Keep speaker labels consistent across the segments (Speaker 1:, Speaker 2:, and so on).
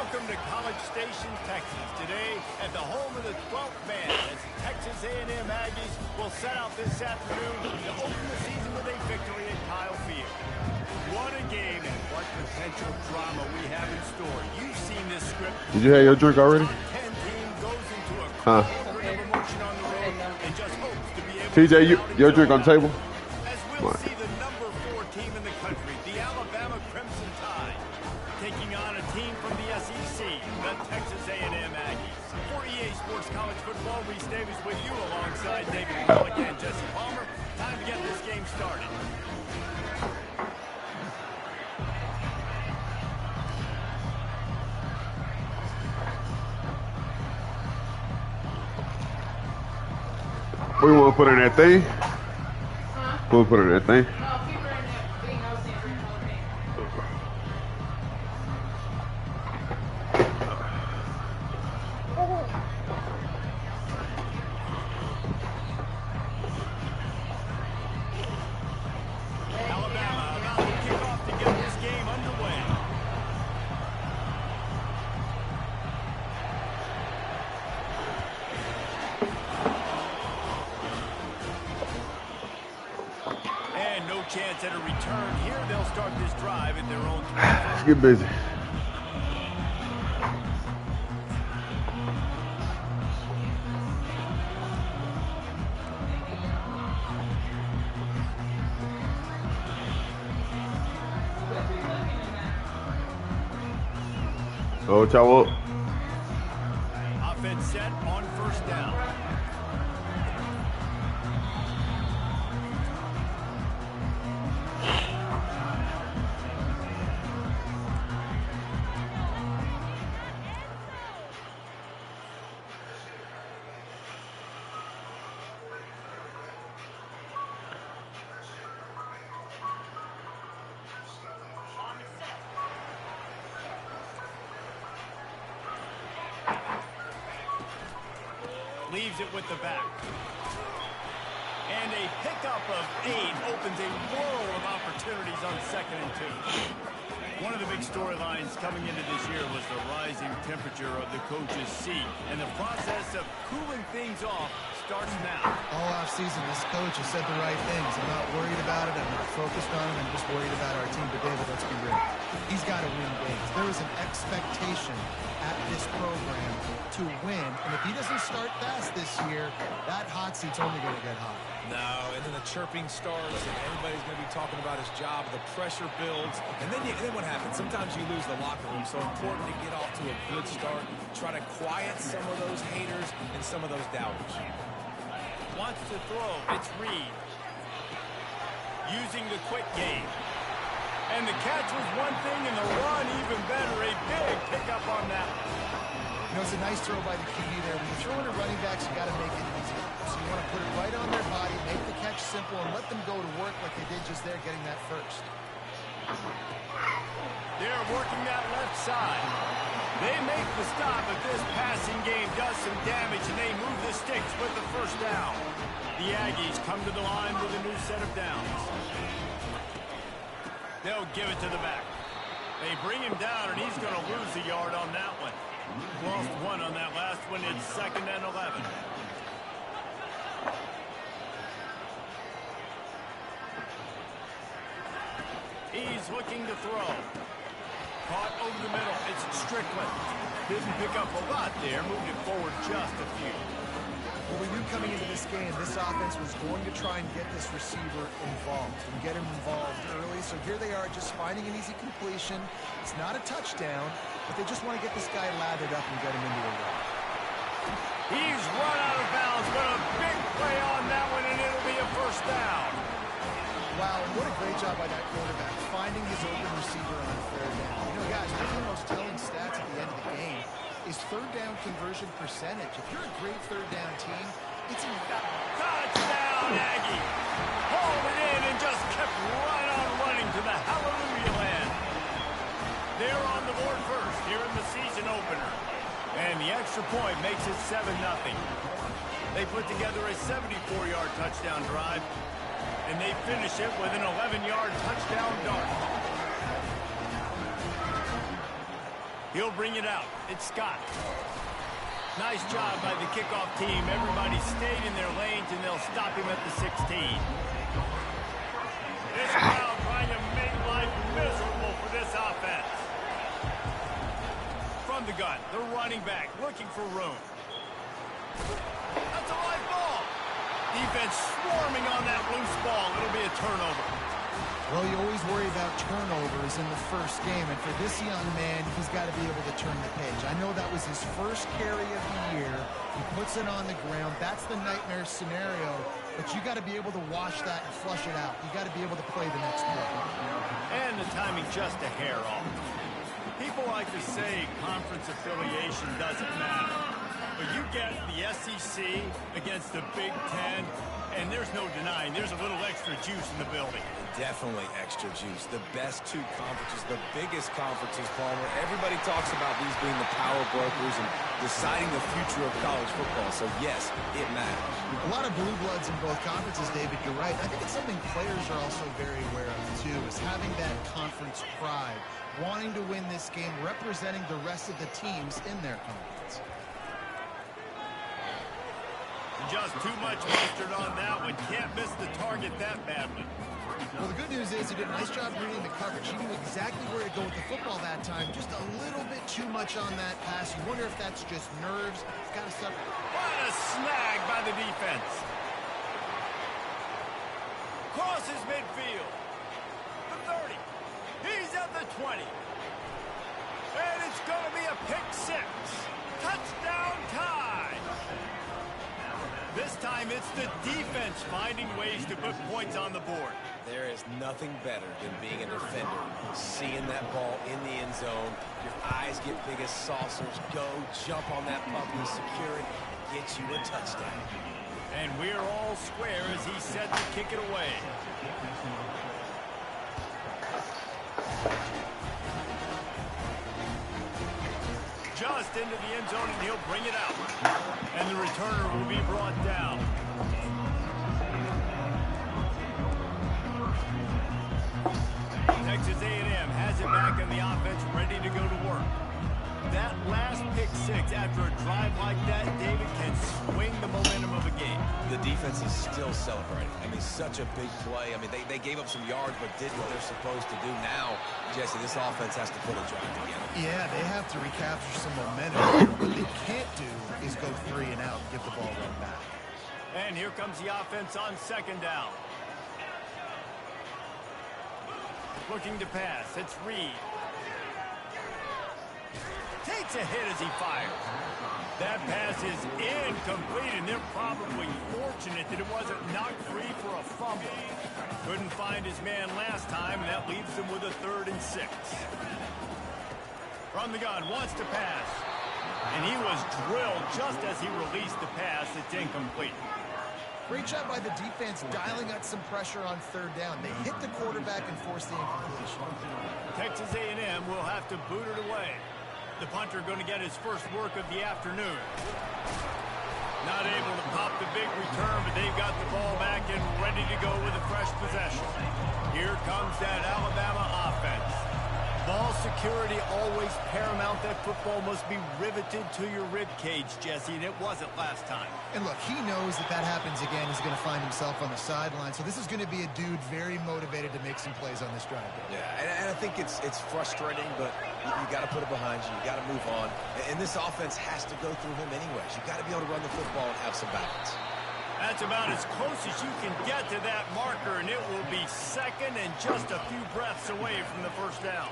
Speaker 1: Welcome to College Station, Texas. Today, at the home of the 12th man, as the Texas A&M Aggies will set out this afternoon to open the season with a victory at Kyle Field. What a game and what potential drama we have in store. You've seen this script.
Speaker 2: Did you have your drink already? Huh? TJ, your drink on the table?
Speaker 1: As we'll see the number 4 team in the country, the Alabama Crimson Tide, taking on a team from the SEC, the Texas A&M Aggies. For EA Sports College Football, Reese Davis with you alongside David Pollack and Jesse Palmer. Time to get this game started.
Speaker 2: What do you want to put in that thing?
Speaker 3: Huh?
Speaker 2: We'll put in that thing.
Speaker 3: No, keep her in that thing. I was saying green color paint.
Speaker 1: Alabama about to kick off to get this game underway. And no chance at a return here. They'll start this drive at their own 25.
Speaker 2: Let's get busy. Oh, what y'all want?
Speaker 1: Offense set on first down. Leaves it with the back. And a pickup of 8 opens a world of opportunities on 2nd and 2. One of the big storylines coming into this year was the rising temperature of the coach's seat. And the process of cooling things off starts now.
Speaker 4: All offseason, this coach has said the right things. I'm not worried about it. I'm not focused on it. I'm just worried about our team today, but let's be real. He's got to win games. There is an expectation at this program to win. And if he doesn't start fast this year, that hot seat's only going to get hot.
Speaker 5: No, and then the chirping starts, and everybody's going to be talking about his job. The pressure builds, and then what happens? Sometimes you lose the locker room. So important to get off to a good start. Try to quiet some of those haters and some of those doubters.
Speaker 1: Wants to throw. It's Reed. Using the quick game. And the catch was one thing, and the run even better. A big pickup on that.
Speaker 4: You know, it's a nice throw by the QB there. When you throw into running backs, you got to make it easy. So you want to put it right on their body, make the catch simple, and let them go to work like they did just there, getting that first.
Speaker 1: They're working that left side. They make the stop, but this passing game does some damage, and they move the sticks with the first down. The Aggies come to the line with a new set of downs. They'll give it to the back. They bring him down, and he's going to lose a yard on that one. Lost 1 on that last one. It's 2nd and 11. He's looking to throw. Caught over the middle. It's Strickland. Didn't pick up a lot there. Moved it forward just a few.
Speaker 4: Well, we knew coming into this game, this offense was going to try and get this receiver involved and get him involved early. So here they are just finding an easy completion. It's not a touchdown, but they just want to get this guy lathered up and get him into a run.
Speaker 1: He's run out of bounds, but a big play on that one, and it'll be a first down.
Speaker 4: Wow, what a great job by that quarterback, finding his open receiver on 3rd down. You know, guys, one of the most telling stats at the end of the game is 3rd down conversion percentage. If you're a great 3rd down team, it's a
Speaker 1: touchdown, Aggie. Hauled it in and just kept right on running to the hallelujah land. They're on the board first here in the season opener. And the extra point makes it 7-0. They put together a 74-yard touchdown drive, and they finish it with an 11-yard touchdown dart. He'll bring it out. It's Scott. Nice job by the kickoff team. Everybody stayed in their lanes, and they'll stop him at the 16. This crowd trying to make life miserable for this offense. From the gun, the running back looking for room. That's a live ball. Defense swarming on that loose ball. It'll be a turnover.
Speaker 4: Well, you always worry about turnovers in the first game, and for this young man, he's got to be able to turn the page. I know that was his first carry of the year. He puts it on the ground. That's the nightmare scenario, but you got to be able to wash that and flush it out. You got to be able to play the next play.
Speaker 1: And the timing just a hair off. People like to say conference affiliation doesn't matter. But you get the SEC against the Big Ten, and there's no denying there's a little extra juice in the building.
Speaker 5: Definitely extra juice. The best two conferences, the biggest conferences, Palmer. Everybody talks about these being the power brokers and deciding the future of college football. So, yes, it matters.
Speaker 4: A lot of blue bloods in both conferences, David. You're right. I think it's something players are also very aware of, too, is having that conference pride, wanting to win this game, representing the rest of the teams in their conference.
Speaker 1: Just too much mustard on that one. Can't miss the target that badly.
Speaker 4: Well, the good news is he did a nice job reading the coverage. He knew exactly where to go with the football that time. Just a little bit too much on that pass. You wonder if that's just nerves. It's got to stop.
Speaker 1: What a snag by the defense. Crosses midfield. The 30. He's at the 20. And it's going to be a pick six. Touchdown tie. This time it's the defense finding ways to put points on the board.
Speaker 5: There is nothing better than being a defender, seeing that ball in the end zone. Your eyes get big as saucers. Go, jump on that puppy, secure it, get you a touchdown.
Speaker 1: And we're all square as he set to kick it away. Just into the end zone, and he'll bring it out. And the returner will be brought down. Texas A&M has it back in the offense, ready to go to work. That last pick six after a drive like that, David, can swing the momentum of a game.
Speaker 5: The defense is still celebrating. I mean, such a big play. I mean, they gave up some yards but did what they're supposed to do. Now, Jesse, this offense has to put a drive together.
Speaker 4: Yeah, they have to recapture some momentum. What they can't do is go 3 and out and get the ball run back.
Speaker 1: And here comes the offense on second down. Looking to pass. It's Reed. Takes a hit as he fires. That pass is incomplete, and they're probably fortunate that it wasn't knocked free for a fumble. Couldn't find his man last time, and that leaves him with a 3rd and 6. From the gun, wants to pass. And he was drilled just as he released the pass. It's incomplete.
Speaker 4: Great job by the defense dialing up some pressure on 3rd down. They hit the quarterback and forced the incompletion.
Speaker 1: Texas A&M will have to boot it away. The punter going to get his first work of the afternoon. Not able to pop the big return, but they've got the ball back and ready to go with a fresh possession. Here comes that Alabama offense. Ball security always paramount. That football must be riveted to your rib cage, Jesse, and it wasn't last time.
Speaker 4: And look, he knows that that happens again. He's going to find himself on the sideline. So this is going to be a dude very motivated to make some plays on this drive.
Speaker 5: Yeah, and I think it's frustrating, but you got to put it behind you. You got to move on. And this offense has to go through him anyways. You got to be able to run the football and have some balance.
Speaker 1: That's about as close as you can get to that marker, and it will be second and just a few breaths away from the first down.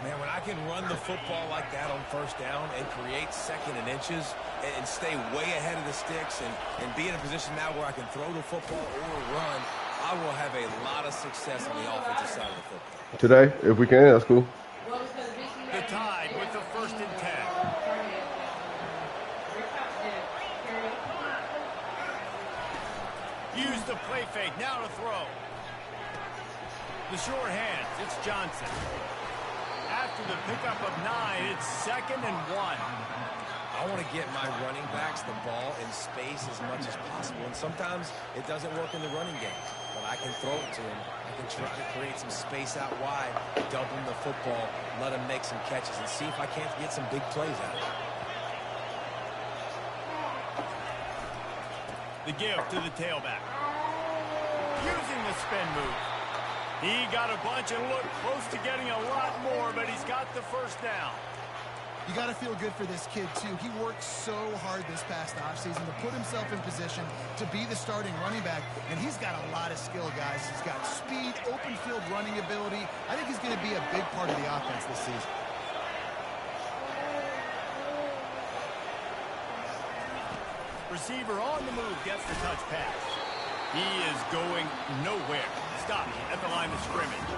Speaker 5: Man, when I can run the football like that on 1st down and create 2nd and inches and stay way ahead of the sticks and be in a position now where I can throw the football or run, I will have a lot of success on the offensive side of the football.
Speaker 2: Today, if we can, that's cool.
Speaker 1: The Tide with the 1st and 10. Use the play fake, now to throw. The short hands, it's Johnson. After the pickup of 9, it's 2nd and 1.
Speaker 5: I want to get my running backs the ball in space as much as possible, and sometimes it doesn't work in the running game. But I can throw it to him. I can try to create some space out wide, dump him the football, let him make some catches, and see if I can't get some big plays out of it.
Speaker 1: The give to the tailback. Using the spin move. He got a bunch and looked close to getting a lot more, but he's got the first down.
Speaker 4: You got to feel good for this kid, too. He worked so hard this past offseason to put himself in position to be the starting running back, and he's got a lot of skill, guys. He's got speed, open field running ability. I think he's going to be a big part of the offense this season.
Speaker 1: Receiver on the move gets the touch pass. He is going nowhere. Stop at the line of scrimmage.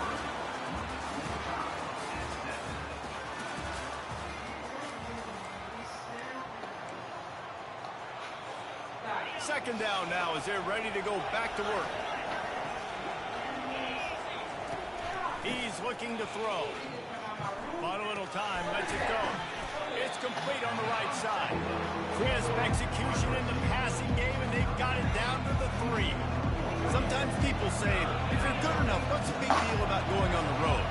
Speaker 1: Second down now as they're ready to go back to work. He's looking to throw. Bought a little time, lets it go. It's complete on the right side. Crisp execution in the passing game, and they've got it down to the 3. Sometimes people say, if you're good enough, what's the big deal about going on the road?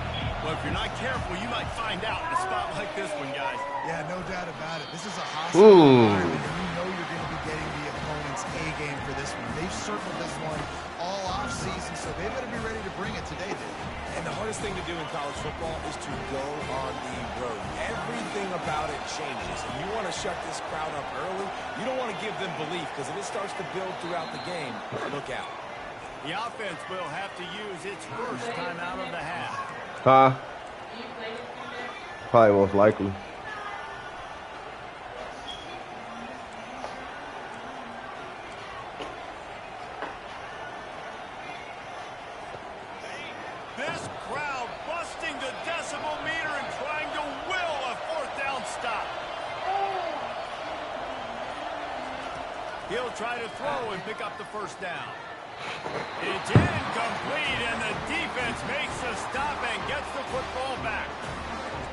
Speaker 1: Well, if you're not careful, you might find out in a spot like this one, guys.
Speaker 4: Yeah, no doubt about it. This is a hostile environment, and you know you're going to be getting the opponent's A game for this one. They've circled this one all off-season, so they better be ready to bring it today, dude.
Speaker 5: And the hardest thing to do in college football is to go on the road. Everything about it changes, and you want to shut this crowd up early. You don't want to give them belief, because if it starts to build throughout the game, look out.
Speaker 1: The offense will have to use its first time out of the half.
Speaker 2: Probably most likely.
Speaker 1: This crowd busting the decibel meter and trying to will a fourth down stop. He'll try to throw and pick up the first down. It's incomplete, and the defense makes a stop and gets the football back.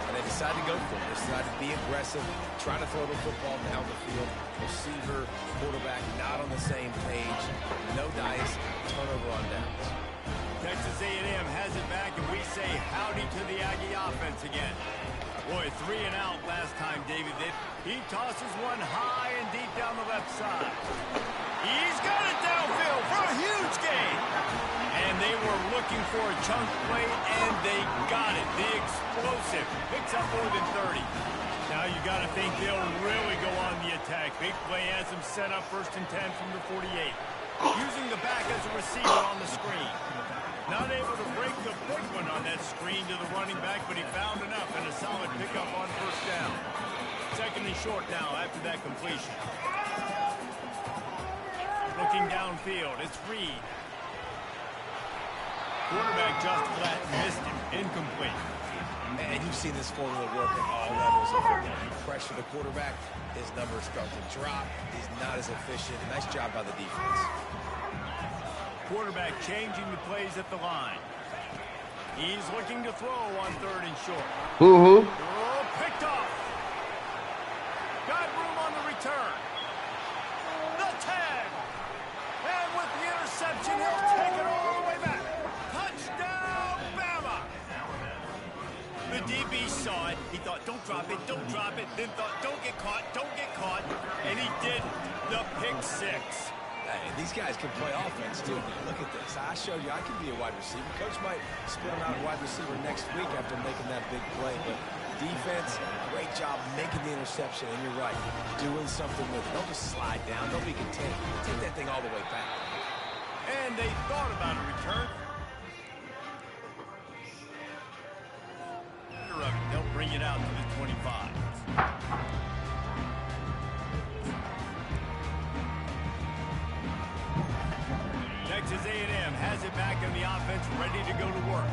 Speaker 5: And they decide to go for it. They decide to be aggressive, try to throw the football down the field. Receiver, quarterback, not on the same page. No dice, turnover on downs.
Speaker 1: Texas A&M has it back, and we say howdy to the Aggie offense again. Boy, 3 and out last time, David. He tosses one high and deep down the left side. He's got it downfield for a huge gain. And they were looking for a chunk play, and they got it. The explosive picks up more than 30. Now you got to think they'll really go on the attack. Big play has them set up 1st and 10 from the 48. Using the back as a receiver on the screen. Not able to break the big one on that screen to the running back, but he found enough and a solid pickup on first down. 2nd and short now after that completion. Looking downfield, it's Reed. Quarterback just flat missed him. Incomplete.
Speaker 5: Man, you've seen this formula work at all levels of football. You pressure the quarterback, his numbers start to drop. He's not as efficient. Nice job by the defense.
Speaker 1: Quarterback changing the plays at the line. He's looking to throw on 3rd and short. Oh, picked off. Got room on the return. The tag. And with the interception, he'll take it all the way back. Touchdown, Bama. The DB saw it. He thought, don't drop it, don't drop it. Then thought, don't get caught, don't get caught. And he did the pick 6.
Speaker 5: Hey, these guys can play offense, too. Look at this. I showed you I can be a wide receiver. Coach might split him out a wide receiver next week after making that big play. But defense, great job making the interception. And you're right, doing something with it. Don't just slide down. Don't be content. Take that thing all the way back.
Speaker 1: And they thought about a return. They'll bring it out to the 25. Texas A&M has it back on the offense, ready to go to work.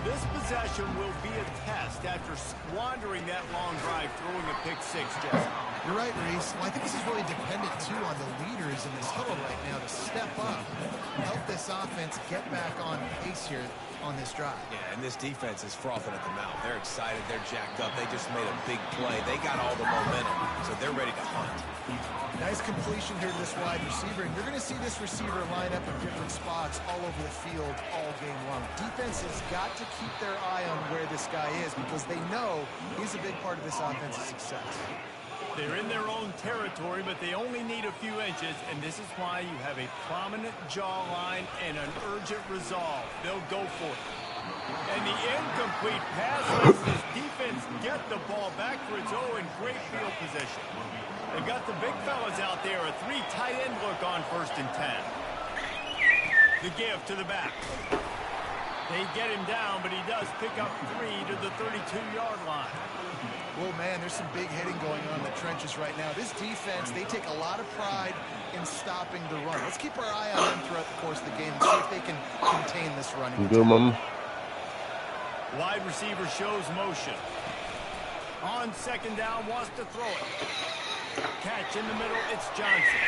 Speaker 1: This possession will be a test after squandering that long drive, throwing a pick 6, Jesse.
Speaker 4: You're right, Reese. Well, I think this is really dependent, too, on the leaders in this huddle right now to step up and help this offense get back on pace here on this drive.
Speaker 5: Yeah, and this defense is frothing at the mouth. They're excited. They're jacked up. They just made a big play. They got all the momentum, so they're ready to hunt.
Speaker 4: Nice completion here to this wide receiver, and you're going to see this receiver line up in different spots all over the field all game long. Defense has got to keep their eye on where this guy is because they know he's a big part of this offense's success.
Speaker 1: They're in their own territory, but they only need a few inches, and this is why you have a prominent jawline and an urgent resolve. They'll go for it. And the incomplete pass lets this defense get the ball back for its own great field position. They've got the big fellas out there, a 3 tight end look on 1st and 10. The give to the back. They get him down, but he does pick up 3 to the 32-yard line.
Speaker 4: Well, man, there's some big hitting going on in the trenches right now. This defense, they take a lot of pride in stopping the run. Let's keep our eye on them throughout the course of the game and see if they can contain this running.
Speaker 2: Good, Mama.
Speaker 1: Wide receiver shows motion. On 2nd down, wants to throw it. Catch in the middle, it's Johnson.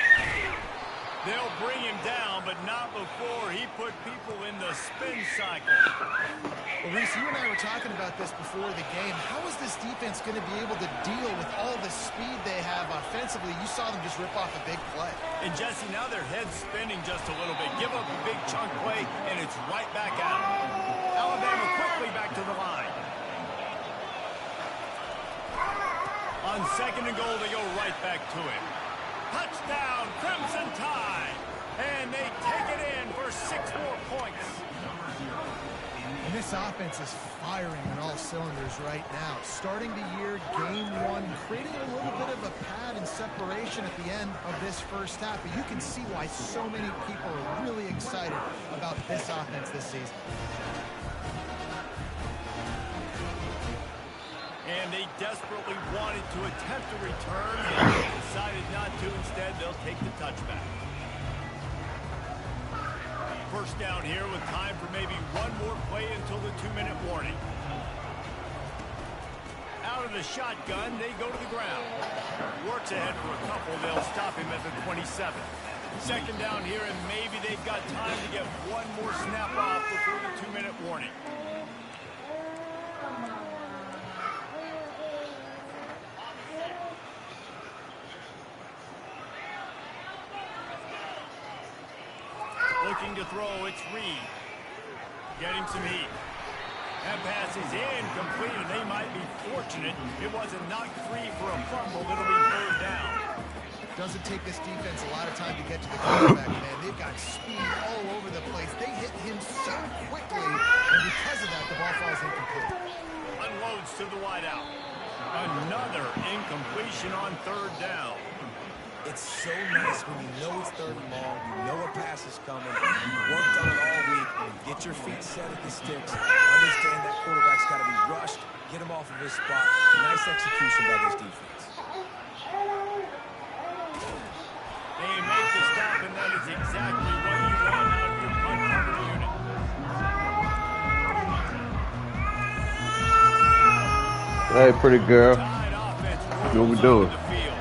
Speaker 1: They'll bring him down, but not before he put people in the spin cycle.
Speaker 4: Well, Reese, you and I were talking about this before the game. How is this defense going to be able to deal with all the speed they have offensively? You saw them just rip off a big play.
Speaker 1: And, Jesse, now their head's spinning just a little bit. Give up a big chunk play, and it's right back out. Alabama quickly back to the line. On 2nd and goal, they go right back to him. Touchdown, Crimson Tide! And they take it in for 6 more points.
Speaker 4: And this offense is firing on all cylinders right now. Starting the year, game 1, creating a little bit of a pad and separation at the end of this first half. But you can see why so many people are really excited about this offense this season.
Speaker 1: And they desperately wanted to attempt a return, and they decided not to. Instead, they'll take the touchback. 1st down here with time for maybe one more play until the 2-minute warning. Out of the shotgun, they go to the ground. Works ahead for a couple. They'll stop him at the 27. 2nd down here, and maybe they've got time to get one more snap off before the 2-minute warning. Looking to throw, it's Reed. Getting some heat. That pass is incomplete, and they might be fortunate it wasn't knocked free for a fumble. It'll be 3rd down.
Speaker 4: Doesn't take this defense a lot of time to get to the quarterback, man. They've got speed all over the place. They hit him so quickly, and because of that, the ball falls incomplete.
Speaker 1: Unloads to the wideout. Another incompletion on 3rd down.
Speaker 5: It's so nice when you know it's 3rd and long, you know a pass is coming, you worked on it all week, get your feet set at the sticks, understand that quarterback's got to be rushed, get him off of his spot. Nice execution by this defense.
Speaker 1: They make the stop, and that is exactly what you want out of your punt cover unit.
Speaker 2: Hey, pretty girl.
Speaker 1: Tide offense
Speaker 2: What we
Speaker 1: rolls
Speaker 2: doing?
Speaker 1: onto the field.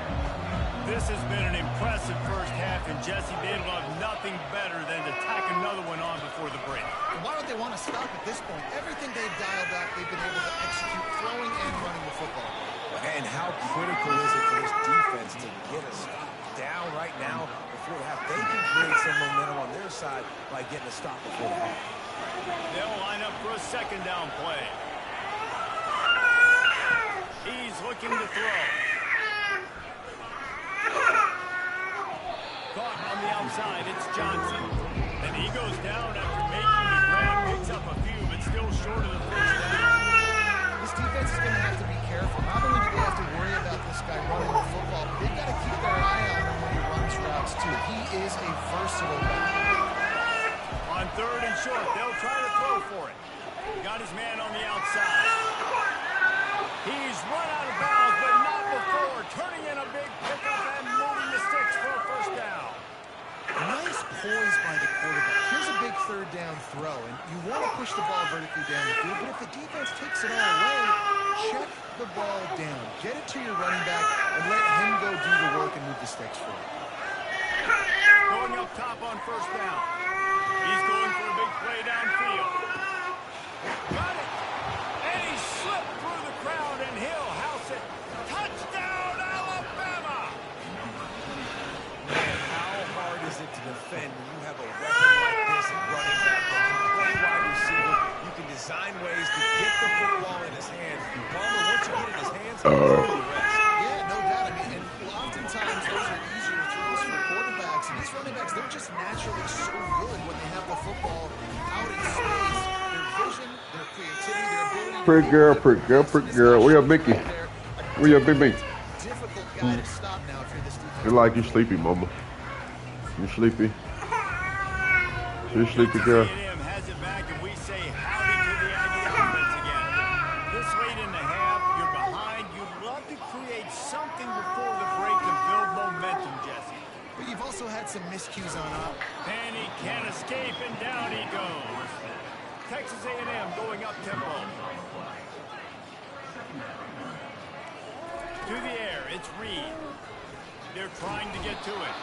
Speaker 1: This has been an impressive first half, and Jesse, they'd love nothing better than to tack another one on before the break.
Speaker 4: And why don't they want to stop at this point? Everything they've dialed up, they've been able to execute throwing and running the football.
Speaker 5: And how critical is it for this defense to get a stop down right now before the half? They can create some momentum on their side by getting a stop before the half.
Speaker 1: They'll line up for a 2nd down play. He's looking to throw. Caught on the outside, it's Johnson. And he goes down after making the grab, picks up a few, but still short of the 1st down.
Speaker 4: This defense is going to have to be careful. Not only do they have to worry about this guy running the football, but they've got to keep their eye on him when he runs routes, too. He is a versatile guy.
Speaker 1: On 3rd and short, they'll try to throw for it. Got his man on the outside. He's run out of bounds, but not before. Turning in a big pickup and moving the sticks for a 1st down.
Speaker 4: Nice poise by the quarterback. Here's a big 3rd down throw, and you want to push the ball vertically down the field, but if the defense takes it all away, check the ball down. Get it to your running back and let him go do the work and move the sticks for it.
Speaker 1: Going up top on 1st down. He's going for a big play downfield. Got it! And he slipped through the crowd, and he'll house it. Touchdown, Alabama!
Speaker 5: to do the rest.
Speaker 4: Yeah, no doubt. I mean, and oftentimes those are easier throws for quarterbacks. And these running backs, they're just naturally so good when they have the football out in space. Their vision, their creativity, their ability.
Speaker 2: Pretty girl, pretty girl, pretty girl. Where your Mickey? Where your big mate?
Speaker 4: Difficult guy to stop now if you're this defense.
Speaker 2: You like you sleepy, mama? You sleepy? You sleepy, girl?
Speaker 1: A&M has it back, and we say howdy to the Aggie offense again. This late in the half, you're behind. You'd love to create something before the break to build momentum, Jesse.
Speaker 4: But you've also had some miscues on up.
Speaker 1: And he can't escape, and down he goes. Texas A&M going up tempo. To the air, it's Reed. They're trying to get to it.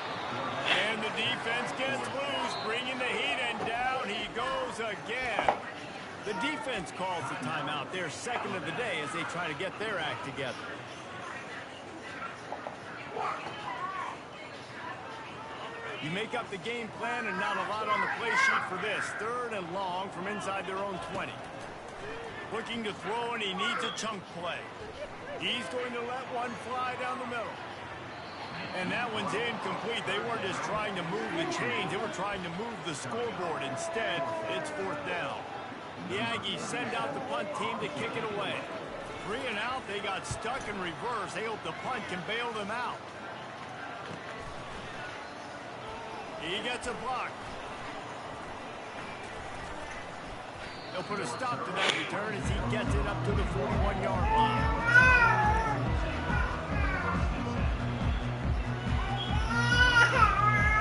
Speaker 1: And the defense gets loose, bringing the heat, and down he goes again. The defense calls the timeout, their second of the day, as they try to get their act together. You make up the game plan and not a lot on the play sheet for this. 3rd and long from inside their own 20. Looking to throw, and he needs a chunk play. He's going to let one fly down the middle. And that one's incomplete. They weren't just trying to move the chains. They were trying to move the scoreboard. Instead, it's 4th down. The Aggies send out the punt team to kick it away. 3 and out. They got stuck in reverse. They hope the punt can bail them out. He gets a block. They'll put a stop to that return as he gets it up to the 41-yard line.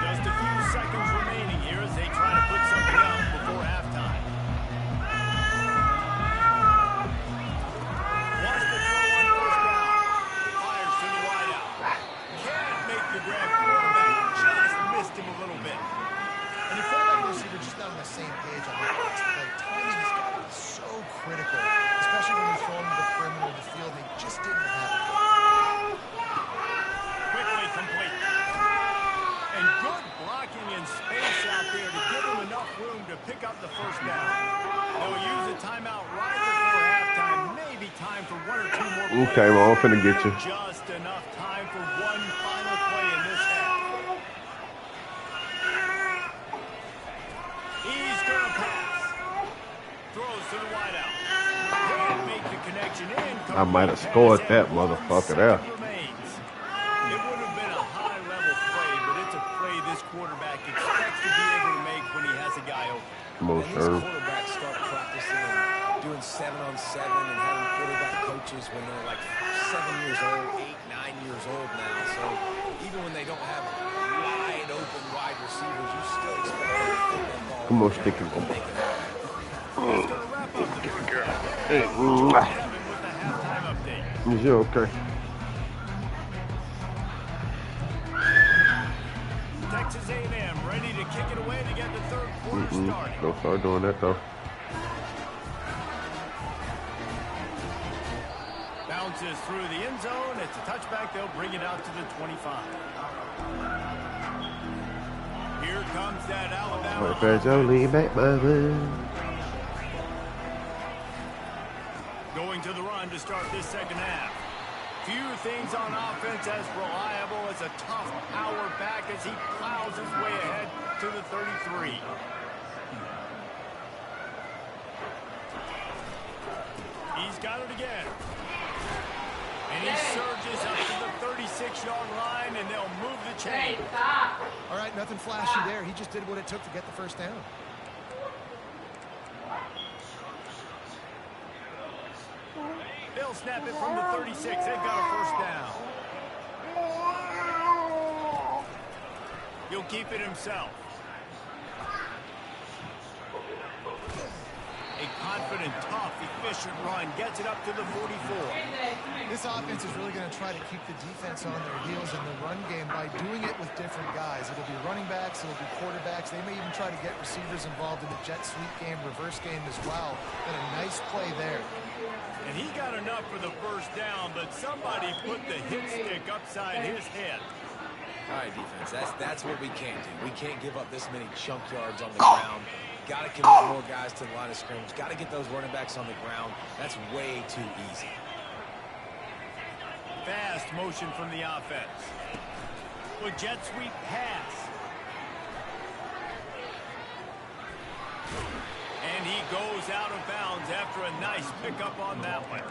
Speaker 1: Just a few seconds remaining here as they try to put something out before halftime. Wants to throw on 1st down. Fires to the wideout. Can't make the grab. Quarterback just missed him a little bit.
Speaker 4: And if quarterback and receiver just not on the same page on the pass play, timing has got to be so critical, especially when you're throwing to the perimeter of the field. They just didn't have it.
Speaker 1: Quickly complete. And good blocking and space out there to give him enough room to pick up the 1st down. They'll use a timeout right before halftime. Maybe time for 1 or 2 more plays.
Speaker 2: Okay, well, I'm finna get you.
Speaker 1: Just enough time for one final play in this half. He's going to pass. Throws to the wideout. Can't make the connection in.
Speaker 2: I might have scored that motherfucker there.
Speaker 1: It would have been a high-level play, but it's a play this quarterback expects to be able to make when he has a guy open.
Speaker 2: Come on,
Speaker 5: And these
Speaker 2: Sherm.
Speaker 5: quarterbacks start practicing and doing 7-on-7 and having quarterback coaches when they're like 7 years old, 8, 9 years old now. So even when they don't have wide open wide receivers, you still expect them to put that ball.
Speaker 2: Come on, sticky
Speaker 5: and
Speaker 2: ball.
Speaker 5: make it happen.
Speaker 1: He's going to wrap up the first half.
Speaker 2: Hey,
Speaker 1: Kevin with the halftime update.
Speaker 2: is you okay?
Speaker 1: Texas A&M ready to kick it away to get the 3rd quarter started.
Speaker 2: Don't start doing that, though.
Speaker 1: Bounces through the end zone. It's a touchback. They'll bring it out to the 25. Here comes that Alabama.
Speaker 2: My friends only back my man.
Speaker 1: Going to the run to start this 2nd half. Few things on offense as reliable as a tough power back as he plows his way ahead to the 33. He's got it again. And he surges up to the 36-yard line, and they'll move the chain.
Speaker 3: Hey, stop.
Speaker 4: All right, nothing flashy there. He just did what it took to get the 1st down.
Speaker 1: They'll snap it from the 36. They've got a 1st down. He'll keep it himself. A confident, tough, efficient run gets it up to the 44.
Speaker 4: This offense is really going to try to keep the defense on their heels in the run game by doing it with different guys. It'll be running backs, it'll be quarterbacks. They may even try to get receivers involved in the jet sweep game, reverse game as well. Got a nice play there.
Speaker 1: And he got enough for the 1st down, but somebody put the hit stick upside his head.
Speaker 5: All right, defense, that's what we can't do. We can't give up this many chunk yards on the ground. Got to commit more guys to the line of scrimmage. Got to get those running backs on the ground. That's way too easy.
Speaker 1: fast motion from the offense. Well, jet sweep pass. And he goes out of bounds after a nice pickup on that one.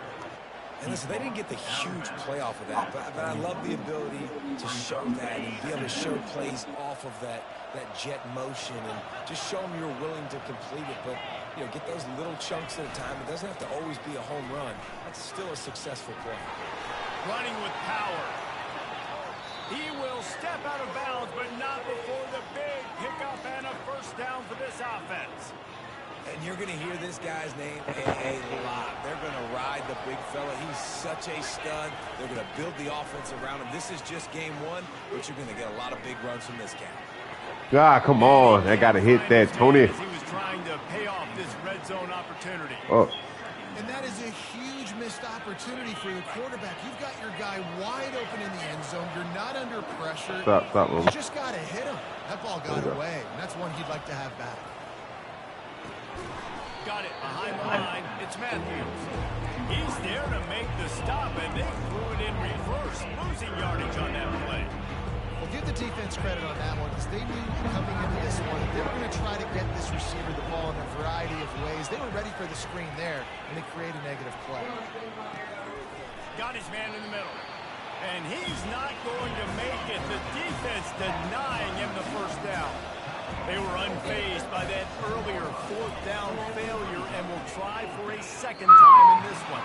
Speaker 5: And listen, they didn't get the huge play off of that, but I love the ability to show that and be able to show plays off of that jet motion and just show them you're willing to complete it. But, you know, get those little chunks at a time. It doesn't have to always be a home run. That's still a successful play.
Speaker 1: Running with power. He will step out of bounds, but not before the big pickup and a first down for this offense.
Speaker 5: And you're going to hear this guy's name a lot. They're going to ride the big fella. He's such a stud. They're going to build the offense around him. This is just game one, but you're going to get a lot of big runs from this guy.
Speaker 2: God, come on. I got to hit that, Tony.
Speaker 1: He was trying to pay off this red zone opportunity.
Speaker 2: Oh.
Speaker 4: And that is a huge missed opportunity for the quarterback. You've got your guy wide open in the end zone. You're not under pressure.
Speaker 2: Stop,
Speaker 4: You just got to hit him. That ball got away, and that's one he'd like to have back.
Speaker 1: Got it behind the line. It's Matthews. He's there to make the stop, and they threw it in reverse, losing yardage on that play.
Speaker 4: Well, give the defense credit on that one because they knew coming into this one that they were going to try to get this receiver the ball in a variety of ways. They were ready for the screen there, and they create a negative play.
Speaker 1: Got his man in the middle. And he's not going to make it. The defense denying him the first down. They were unfazed by that earlier fourth down failure and will try for a second time in this one.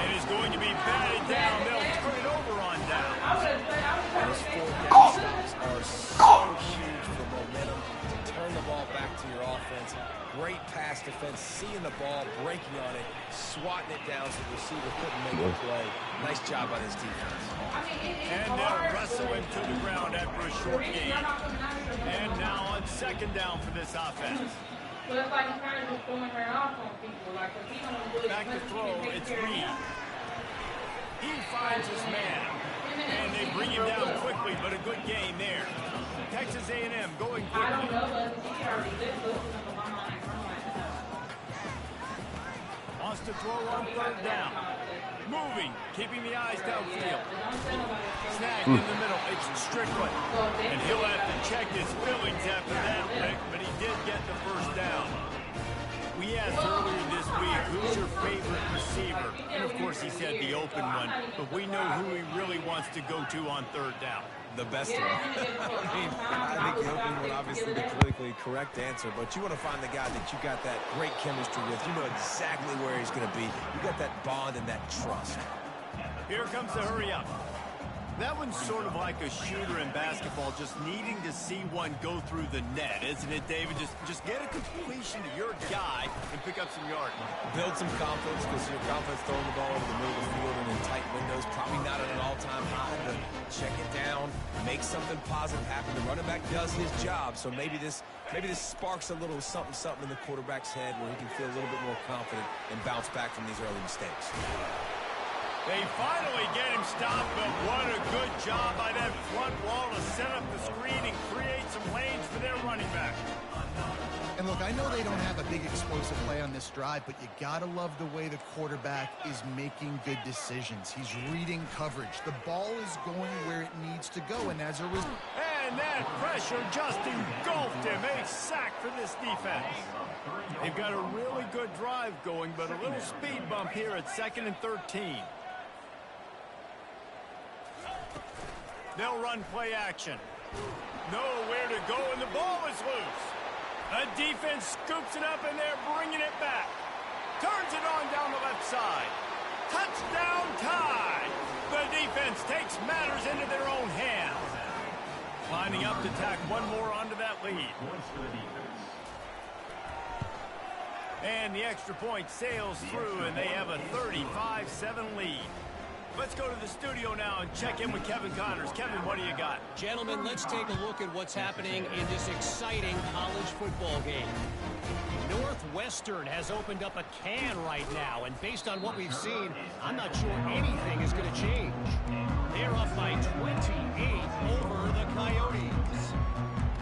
Speaker 1: It is going to be batted down. They'll turn it over on down.
Speaker 5: Those fourth down stops are so huge for momentum to turn the ball back to your offense. Great pass defense, seeing the ball, breaking on it, swatting it down so the receiver couldn't make a play. Nice job by this defense.
Speaker 1: And they'll wrestle him to the ground after a short gain. And now on second down for this offense.
Speaker 3: So it's like he's kind of just throwing her off on people. Like, if he don't do it,
Speaker 1: Back to throw, it's Reed. He finds his man. And they bring him down quickly, but a good gain there. Texas A&M going quickly.
Speaker 3: I don't know, but he already did listen to my mind.
Speaker 1: Wants to throw on third down. Moving, keeping the eyes downfield. Snagged in the middle, it's Strickland. And he'll have to check his feelings after that, Rick, but he did get the first down. We asked earlier this week, who's your favorite receiver? And of course he said the open one, but we know who he really wants to go to on third down.
Speaker 5: The best one. I think the opening one, obviously the politically correct answer, but you want to find the guy that you got that great chemistry with. You know exactly where he's going to be. You got that bond and that trust.
Speaker 1: Here comes the hurry up. That one's sort of like a shooter in basketball, just needing to see one go through the net, isn't it, David? Just get a completion to your guy and pick up some yards.
Speaker 5: Build some confidence because your confidence throwing the ball over the middle of the field and in tight windows, probably not at an all-time high, but check it down, make something positive happen. The running back does his job, so maybe this sparks a little something in the quarterback's head where he can feel a little bit more confident and bounce back from these early mistakes.
Speaker 1: They finally get him stopped, but what a good job by that front wall to set up the screen and create some lanes for their running back.
Speaker 4: And look, I know they don't have a big explosive play on this drive, but you gotta love the way the quarterback is making good decisions. He's reading coverage. The ball is going where it needs to go, and as a result...
Speaker 1: And that pressure just engulfed him. A sack for this defense. They've got a really good drive going, but a little speed bump here at 2nd and 13. They'll run play action. Nowhere to go, and the ball is loose. The defense scoops it up, and they're bringing it back. Turns it on down the left side. Touchdown tie. The defense takes matters into their own hands. Lining up to tack one more onto that lead. And the extra point sails through, and they have a 35-7 lead. Let's go to the studio now and check in with Kevin Connors. Kevin, what do you got?
Speaker 6: Gentlemen, let's take a look at what's happening in this exciting college football game. Northwestern has opened up a can right now, and based on what we've seen, I'm not sure anything is going to change. They're up by 28 over the Coyotes.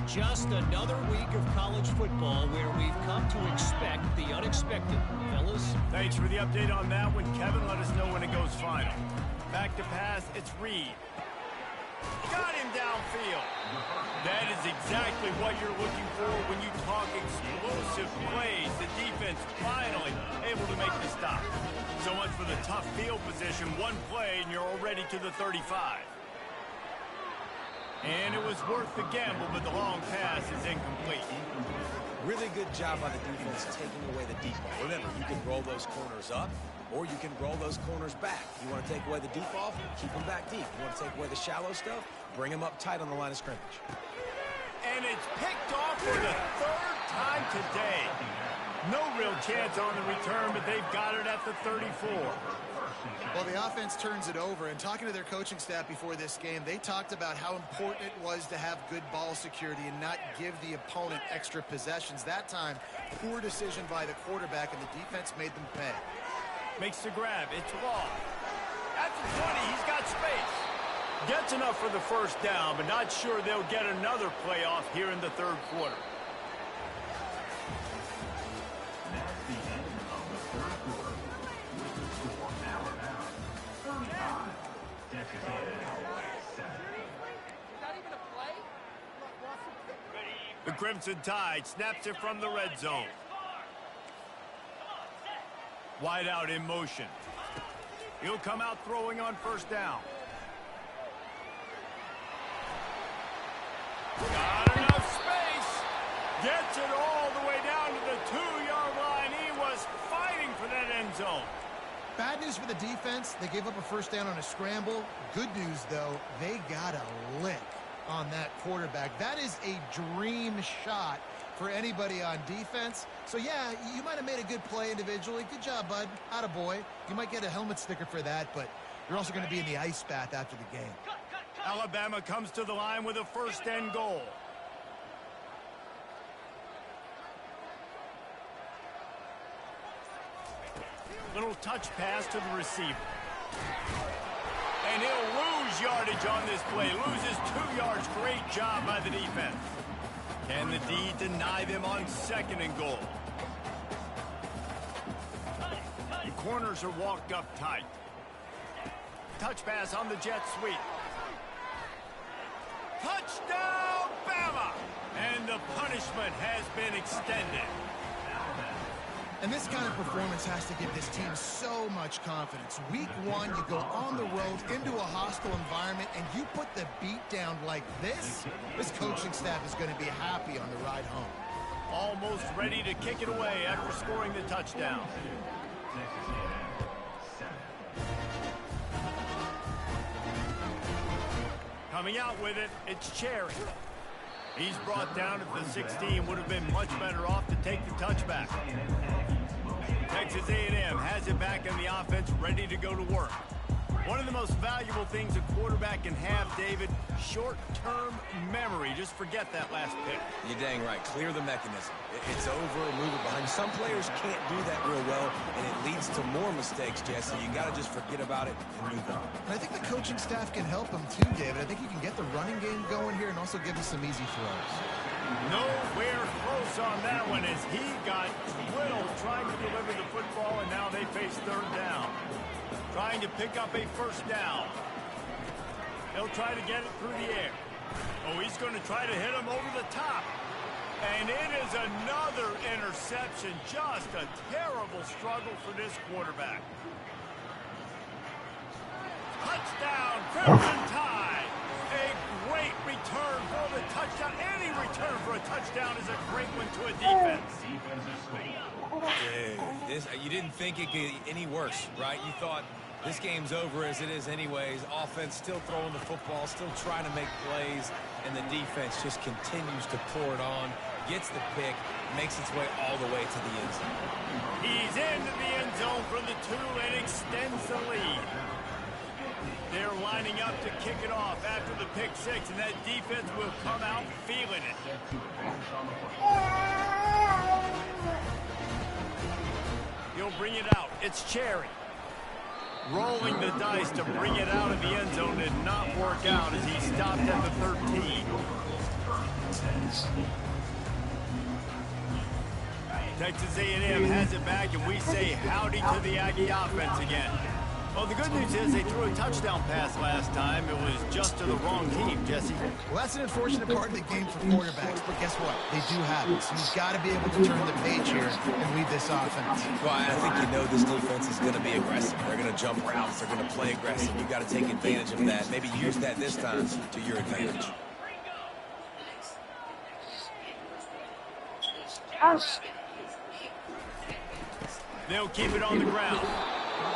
Speaker 6: Just another week of college football where we've come to expect the unexpected. Fellas?
Speaker 1: Thanks for the update on that one, Kevin. Let us know when it goes final. Back to pass, it's Reed. Got him downfield. That is exactly what you're looking for when you talk explosive plays. The defense finally able to make the stop. So much for the tough field position. One play and you're already to the 35. And it was worth the gamble, but the long pass is incomplete.
Speaker 5: Really good job by the defense taking away the deep ball. Remember, you can roll those corners up, or you can roll those corners back. You want to take away the deep ball, keep them back deep. You want to take away the shallow stuff, bring them up tight on the line of scrimmage.
Speaker 1: And it's picked off for the third time today. No real chance on the return, but they've got it at the 34.
Speaker 4: Well, the offense turns it over, and talking to their coaching staff before this game, they talked about how important it was to have good ball security and not give the opponent extra possessions. That time, poor decision by the quarterback, and the defense made them pay.
Speaker 1: Makes the grab. It's Law. At the 20, he's got space. Gets enough for the first down, but not sure they'll get another playoff here in the third quarter.
Speaker 7: That's the end of the third quarter. The score now about 35. Texas A&M 7.
Speaker 1: The Crimson Tide snaps it from the red zone. Wide out in motion. He'll come out throwing on first down. Got enough space. Gets it all the way down to the 2-yard line. He was fighting for that end zone.
Speaker 4: Bad news for the defense. They gave up a first down on a scramble. Good news, though, they got a lick on that quarterback. That is a dream shot for anybody on defense. So, yeah, you might have made a good play individually. Good job, bud. Attaboy. You might get a helmet sticker for that, but you're also going to be in the ice bath after the game.
Speaker 1: Alabama comes to the line with a first and goal. Little touch pass to the receiver. And he'll lose yardage on this play. Loses 2 yards. Great job by the defense. Can the D deny them on second and goal? The corners are walked up tight. Touch pass on the jet sweep. Touchdown, Bama! And the punishment has been extended.
Speaker 4: And this kind of performance has to give this team so much confidence. Week 1, you go on the road into a hostile environment, and you put the beat down like this coaching staff is going to be happy on the ride home.
Speaker 1: Almost ready to kick it away after scoring the touchdown.
Speaker 7: Texas A&M 7.
Speaker 1: Coming out with it, it's Cherry. He's brought down at the 16. Would have been much better off to take the touchback. Texas A&M has it back in the offense, ready to go to work. One of the most valuable things a quarterback can have, David, short-term memory. Just forget that last pick.
Speaker 5: You're dang right. Clear the mechanism. It's over, move it behind. Some players can't do that real well, and it leads to more mistakes, Jesse. You got to just forget about it and move on.
Speaker 4: And I think the coaching staff can help him too, David. I think you can get the running game going here and also give him some easy throws.
Speaker 1: Nowhere close on that one as he got Whittle trying to deliver the football, and now they face third down. Trying to pick up a first down. He'll try to get it through the air. Oh, he's going to try to hit him over the top. And it is another interception. Just a terrible struggle for this quarterback. Touchdown, Crimson Tide. A great return for the touchdown. Any return for a touchdown is a great one to a defense.
Speaker 5: You didn't think it could get any worse, right? You thought this game's over as it is anyways. Offense still throwing the football, still trying to make plays, and the defense just continues to pour it on, gets the pick, makes its way all the way to the end zone.
Speaker 1: He's into the end zone for the 2 and extends the lead. They're lining up to kick it off after the pick 6, and that defense will come out feeling it. He'll bring it out. It's Cherry. Rolling the dice to bring it out of the end zone did not work out as he stopped at the 13. Texas A&M has it back, and we say howdy to the Aggie offense again. Well, the good news is they threw a touchdown pass last time. It was just to the wrong team, Jesse.
Speaker 4: Well, that's an unfortunate part of the game for quarterbacks, but guess what? They do have it. So you've got to be able to turn the page here and lead this offense.
Speaker 5: Well, I think you know this defense is going to be aggressive. They're going to jump routes. They're going to play aggressive. You've got to take advantage of that. Maybe use that this time to your advantage.
Speaker 1: They'll keep it on the ground.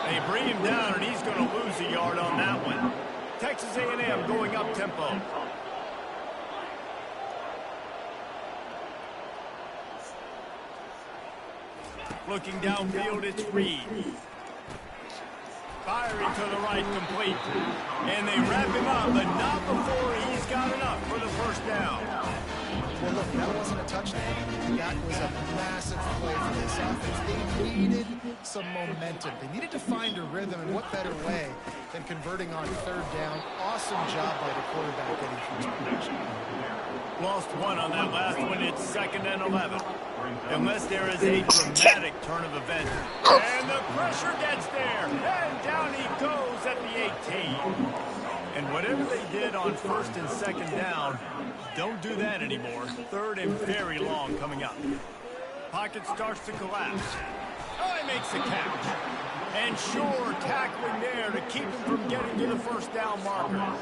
Speaker 1: They bring him down, and he's going to lose a yard on that one. Texas A&M going up tempo. Looking downfield, it's Reed. Firing to the right, complete. And they wrap him up, but not before he's got enough for the first down.
Speaker 4: Well, look, that wasn't a touchdown. That was a massive play for this offense. They needed some momentum. They needed to find a rhythm, and what better way than converting on third down. Awesome job by the quarterback getting through his progression.
Speaker 1: Lost one on that last one. It's 2nd and 11. Unless there is a dramatic turn of events. And the pressure gets there. And down he goes at the 18. And whatever they did on 1st and 2nd down, don't do that anymore. 3rd and very long coming up. Pocket starts to collapse. Oh, he makes the catch. And sure, tackling there to keep him from getting to the first down marker.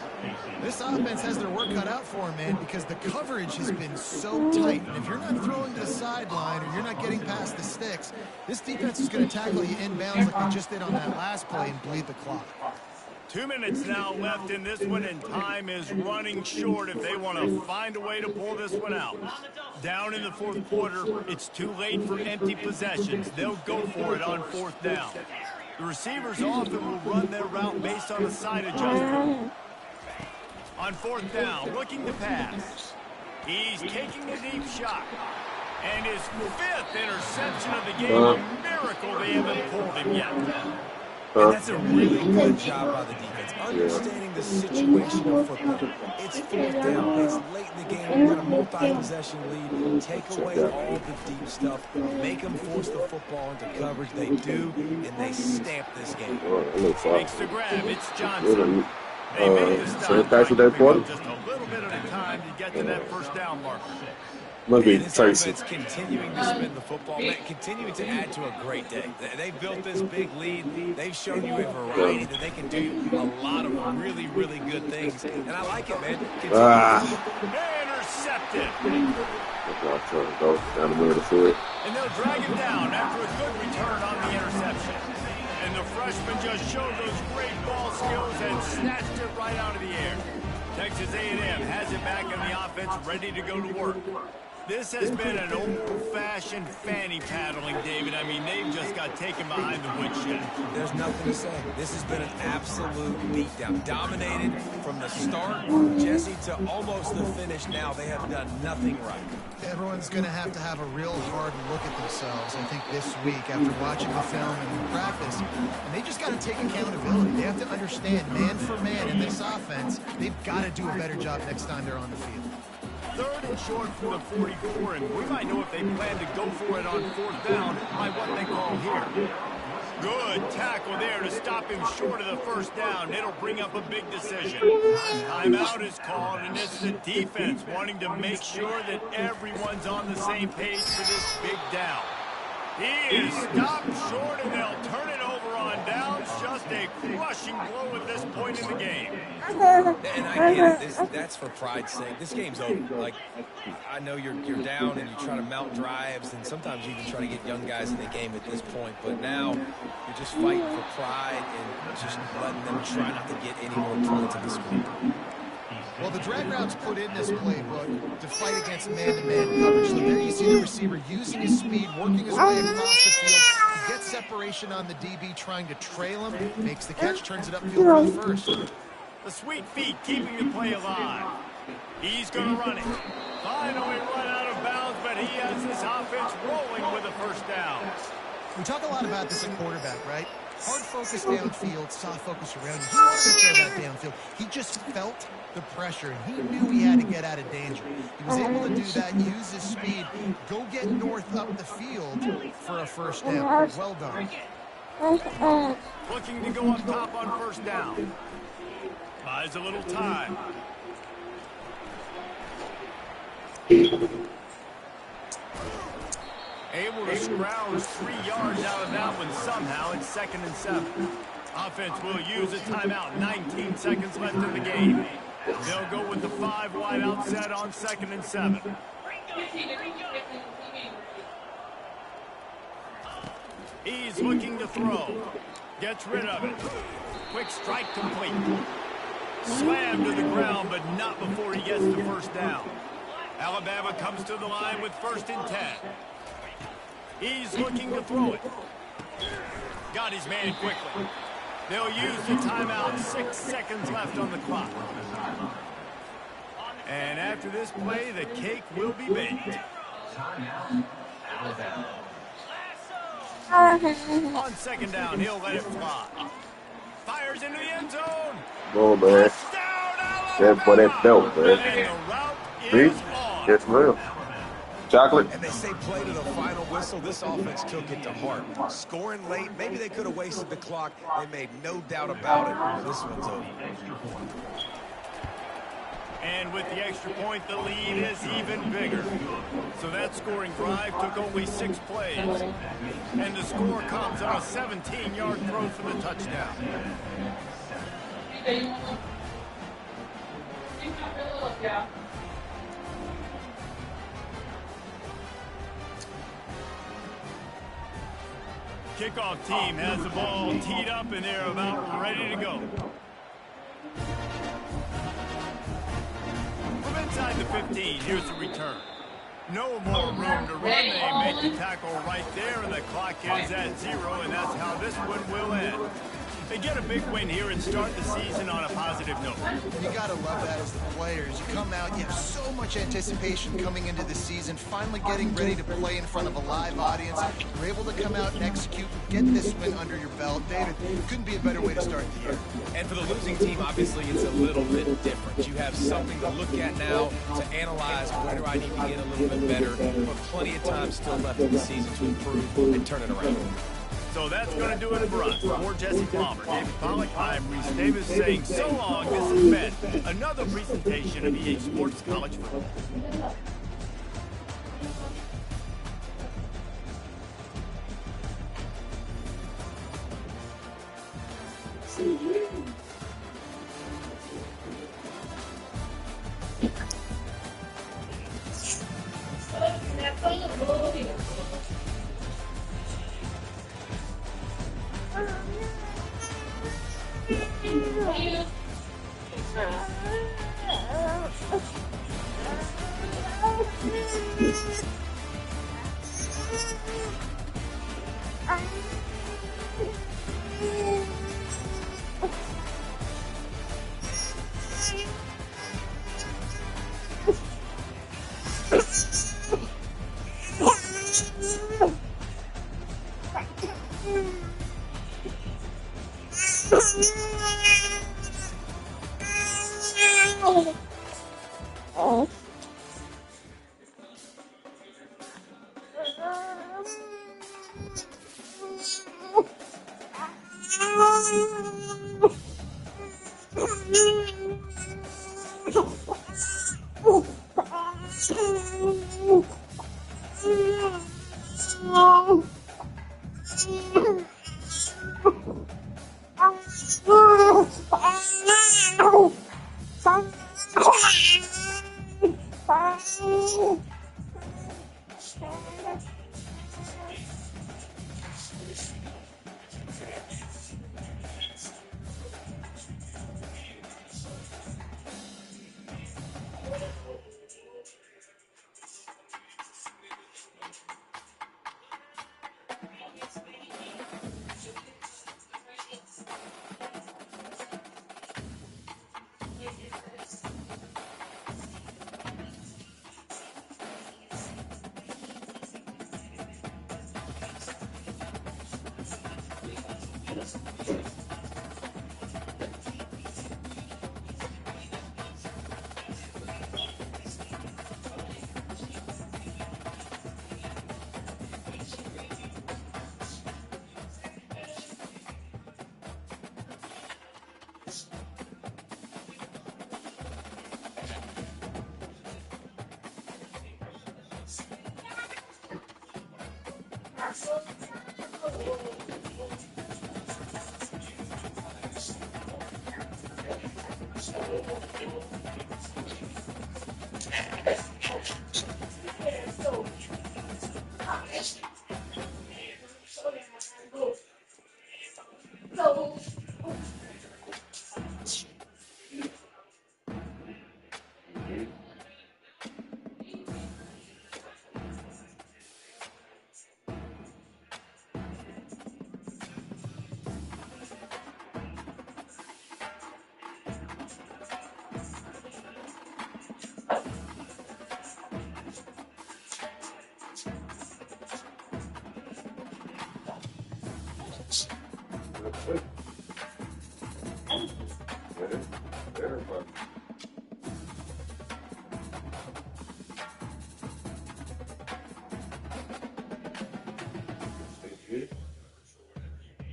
Speaker 4: This offense has their work cut out for him, man, because the coverage has been so tight. And if you're not throwing to the sideline or you're not getting past the sticks, this defense is going to tackle you inbounds like they just did on that last play and bleed the clock.
Speaker 1: 2 minutes now left in this one, and time is running short if they want to find a way to pull this one out. Down in the 4th quarter, it's too late for empty possessions. They'll go for it on 4th down. The receivers often will run their route based on a side adjustment. On 4th down, looking to pass. He's taking a deep shot. And his 5th interception of the game, a miracle they haven't pulled him yet.
Speaker 5: And that's a really good job by the defense, understanding the situation of football. It's 4th down. It's late in the game. You've got a multi-possession lead. Take away all the deep stuff. Make them force the football into coverage. They do, and they stamp this game.
Speaker 1: Makes the grab. It's Johnson. They made the stop. Just a little bit at a time to get to that first down marker.
Speaker 5: This offense continuing to spin the football, continuing to add to a great day. They built this big lead. They've shown you a variety that they can do a lot of really, really good things. And I like it, man.
Speaker 1: Intercepted.
Speaker 2: Down the middle of the field.
Speaker 1: And they'll drag him down after a good return on the interception. And the freshman just showed those great ball skills and snatched it right out of the air. Texas A&M has it back in the offense, ready to go to work. This has been an old-fashioned fanny paddling, David. I mean, they've just got taken behind the woodshed.
Speaker 5: There's nothing to say. This has been an absolute beatdown. Dominated from the start, Jesse, to almost the finish now. They have done nothing right.
Speaker 4: Everyone's going to have a real hard look at themselves, I think, this week after watching the film and practice. And they just got to take accountability. They have to understand, man for man in this offense, they've got to do a better job next time they're on the field.
Speaker 1: 3rd and short from the 44, and we might know if they plan to go for it on 4th down by what they call here. Good tackle there to stop him short of the first down. It'll bring up a big decision. Timeout is called, and it's the defense wanting to make sure that everyone's on the same page for this big down. He is stopped short, and they'll turn it over on downs. Just a crushing blow at this point in the game.
Speaker 5: And I get it. That's for pride's sake. This game's over. Like, I know you're down and you try to mount drives, and sometimes you even try to get young guys in the game at this point. But now you're just fighting for pride and just letting them try not to get any more points in the score.
Speaker 4: Well, the drag routes put in this playbook to fight against man-to-man coverage. So there you see the receiver using his speed, working his way across the field. He gets separation on the DB, trying to trail him, makes the catch, turns it upfield for the first.
Speaker 1: The sweet feet keeping the play alive. He's going to run it. Finally run out of bounds, but he has this offense rolling with a first down.
Speaker 4: We talk a lot about this at quarterback, right? Hard focus downfield, soft focus around you. He wanted to throw that downfield. He just felt the pressure, and he knew he had to get out of danger. He was able to do that, use his speed, go get north up the field for a first down. Well done.
Speaker 1: Looking to go up top on first down. Buys a little time. Able to scrounge 3 yards out of that one somehow. It's 2nd and 7. Offense will use a timeout. 19 seconds left in the game. They'll go with the 5 wide out set on 2nd and 7. He's looking to throw. Gets rid of it. Quick strike complete. Slammed to the ground, but not before he gets the first down. Alabama comes to the line with 1st and 10. He's looking to throw it. Got his man quickly. They'll use the timeout. 6 seconds left on the clock. And after this play, the cake will be baked.
Speaker 7: Timeout, Alabama.
Speaker 1: On 2nd down, he'll let it fly. Fires into the end zone.
Speaker 2: Go, man.
Speaker 1: Touchdown,
Speaker 2: That's what it felt,
Speaker 1: And
Speaker 2: man.
Speaker 1: the route
Speaker 2: See?
Speaker 1: is on.
Speaker 2: It's real. Chocolate.
Speaker 5: And they say play to the final whistle. This offense took it to heart. Scoring late, maybe they could have wasted the clock. They made no doubt about it. This one's over.
Speaker 1: And with the extra point, the lead is even bigger. So that scoring drive took only 6 plays. And the score comes on a 17-yard throw for the touchdown. Kickoff team has the ball teed up, and they're about ready to go. From inside the 15, here's the return. No more room to run. They make the tackle right there, and the clock is at 0, and that's how this one will end. They get a big win here and start the season on a positive note.
Speaker 4: You gotta love that as the players. You come out, you have so much anticipation coming into the season, finally getting ready to play in front of a live audience. You're able to come out and execute, get this win under your belt. David, couldn't be a better way to start the year.
Speaker 5: And for the losing team, obviously, it's a little bit different. You have something to look at now, to analyze where do I need to get a little bit better, but plenty of time still left in the season to improve and turn it around.
Speaker 1: So that's going to do it for us. For Jesse Palmer, David Pollack, I'm Reese Davis saying so long. This has been another presentation of EA Sports College Football.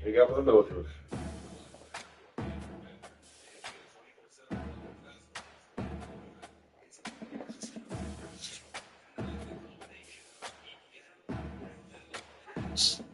Speaker 2: He got one of those ones.
Speaker 7: Thank you.